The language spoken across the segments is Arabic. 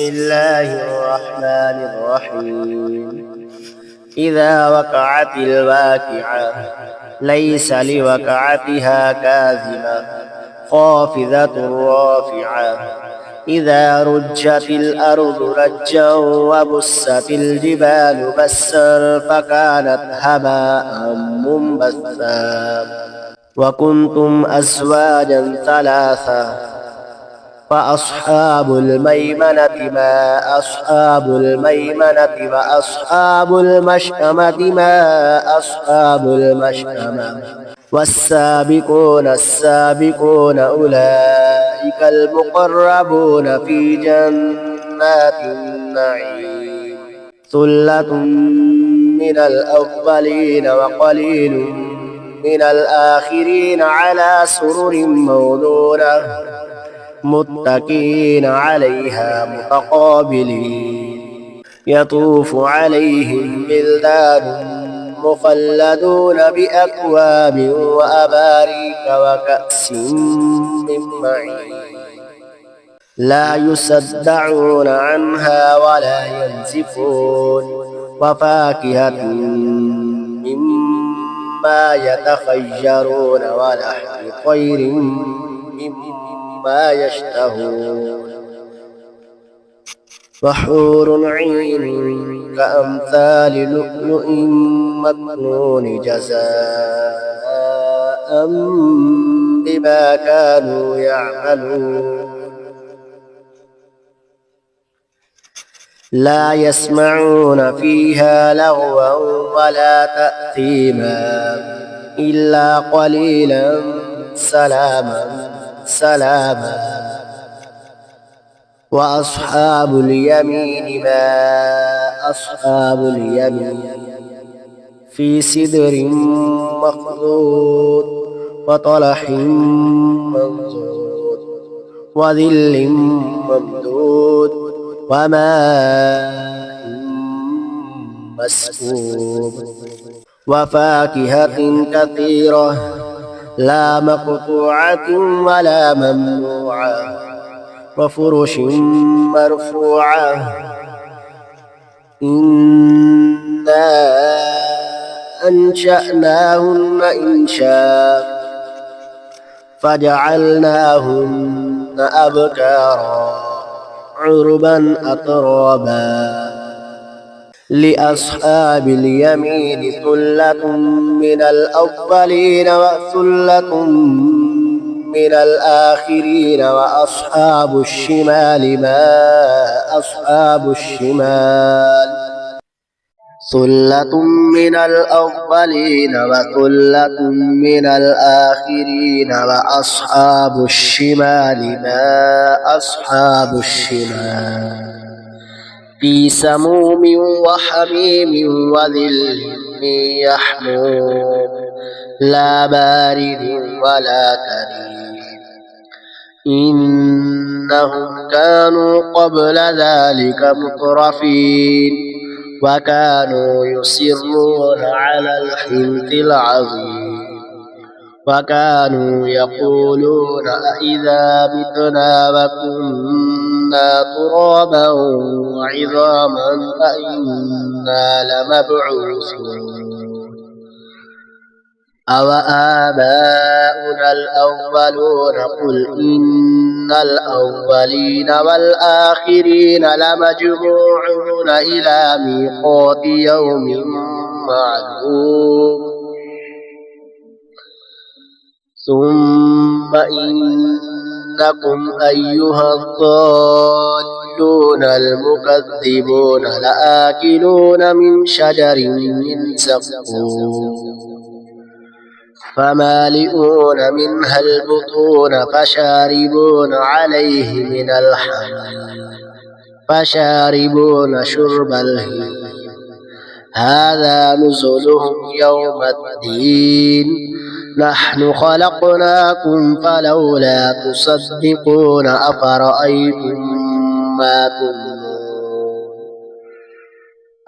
الله الرحمن الرحيم إذا وقعت الواقعة ليس لوقعتها كاذبة خافضة رافعة إذا رجت الأرض رجا وبست الجبال بسا فكانت هباء منبثا وكنتم أزواجا ثلاثا فأصحاب الميمنة ما أصحاب الميمنة وأصحاب المشأمة ما أصحاب المشأمة والسابقون السابقون أولئك المقربون في جنات النعيم ثلة من الأولين وقليل من الآخرين على سرر موضونة متكئين عليها متقابلين يطوف عليهم بلدان مخلدون بأكواب وأباريك وكأس من معين لا يصدعون عنها ولا ينزفون وفاكهة مما يتخيرون ولحم طير مما يشتهون وحور عين كأمثال لؤلؤ مكنون جزاء بما كانوا يعملون لا يسمعون فيها لغوا ولا تأثيما إلا قليلا سلاما سلاما وأصحاب اليمين ما أصحاب اليمين في سدر مخضود وطلح منضود وظل ممدود وماء مسكوب وفاكهة كثيرة لا مقطوعة ولا ممنوعة وفرش مرفوعة إنا أنشأناهن إنشاء فجعلناهن أبكارا عربا أترابا لأصحاب اليمين ثلة من الأولين وثلة من الآخرين وأصحاب الشمال ما أصحاب الشمال ثلة من الأولين وثلة من الآخرين وأصحاب الشمال ما أصحاب الشمال في سموم وحميم وظل من يحموم لا بارد ولا كريم إنهم كانوا قبل ذلك مترفين وكانوا يصرون على الحنث العظيم وكانوا يقولون أإذا متنا وكنا ترابا وعظاما أإنا لمبعوثون أوآباؤنا الأولون قل إن الأولين والآخرين لمجموعون إلى ميقات يوم معلوم ثم إنكم أيها الضالون المكذبون لآكلون من شجر من زقوم فمالئون منها البطون فشاربون عليه من الحميم فشاربون شرب الهيم هذا نزلهم يوم الدين نحن خلقناكم فلولا تصدقون أفرأيتم ما تمنون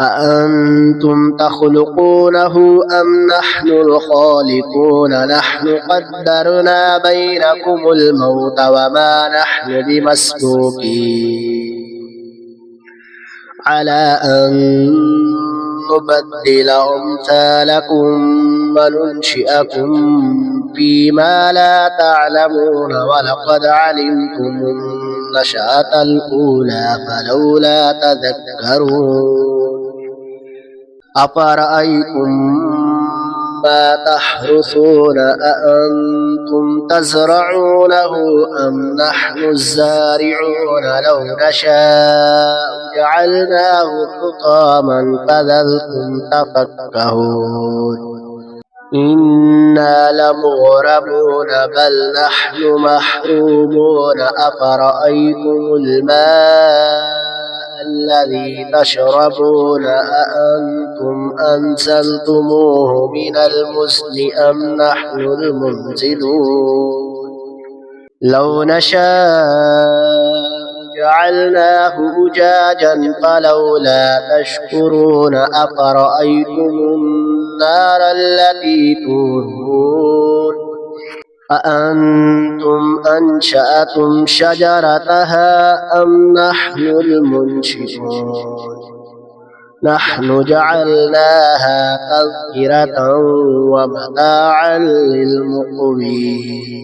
أأنتم تخلقونه أم نحن الخالقون نحن قدرنا بينكم الموت وما نحن بمسبوقين على أن نبدل أمثالكم وننشئكم فيما لا تعلمون ولقد علمتم النشأة الأولى فلولا تذكرون أفرأيتم ما تحرثون أأنتم تزرعونه أم نحن الزارعون لو نشاء جعلناه حطاما فظلتم تفكهون إنا لمغرمون بل نحن محرومون أفرأيتم الماء الذي تشربون أأنتم أنزلتموه من المزن أم نحن المنزلون لو نشاء جعلناه أجاجا فلولا تشكرون أفرأيتم النار التي تورون أأنتم أنشأتم شجرتها أم نحن المنشئون نحن جعلناها تذكرة ومتاعا للمقوين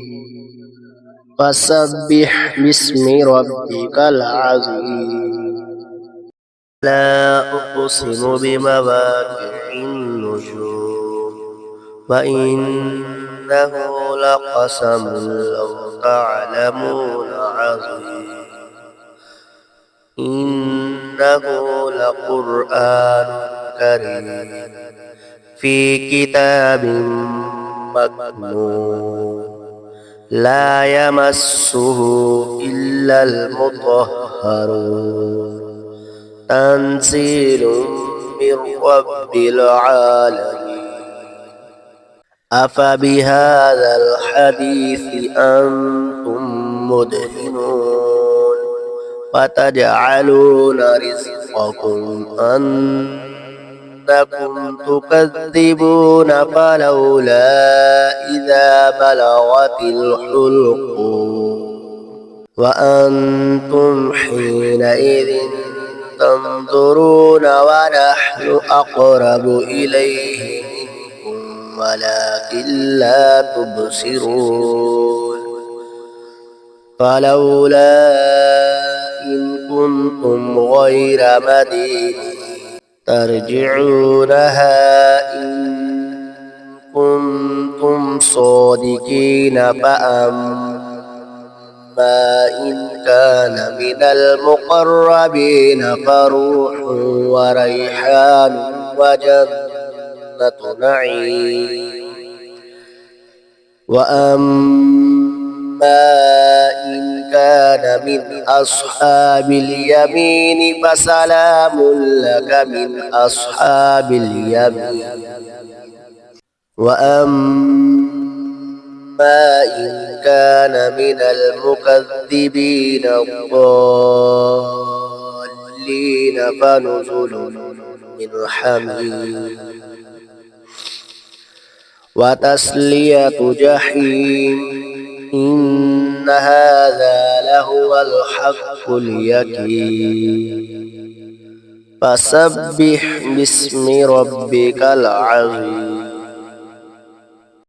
فسبح باسم ربك العظيم لا أقسم بمواقع النجوم وإنه لقسم لو تعلمون عظيم إنه لقرآن كريم في كتاب مكنون لا يمسه إلا المطهرون تنزيل من رب العالمين أفبهذا الحديث أنتم مدهنون وتجعلون رزقكم أنكم تكذبون فلولا إذا بلغت الحلقوم وأنتم حينئذ تنظرون ونحن أقرب إليه منكم ولكن لا تبصرون فلولا إن كنتم غير مدينين ترجعونها إن كنتم صادقين فأما إن كان من المقربين فروح وريحان وجنة نعيم وأما إن كان من أصحاب اليمين فسلام لك من أصحاب اليمين وأما إن كان من المكذبين الضالين فنزل من حميم وتسلية جحيم إن هذا لهو الحق اليقين فسبح باسم ربك العظيم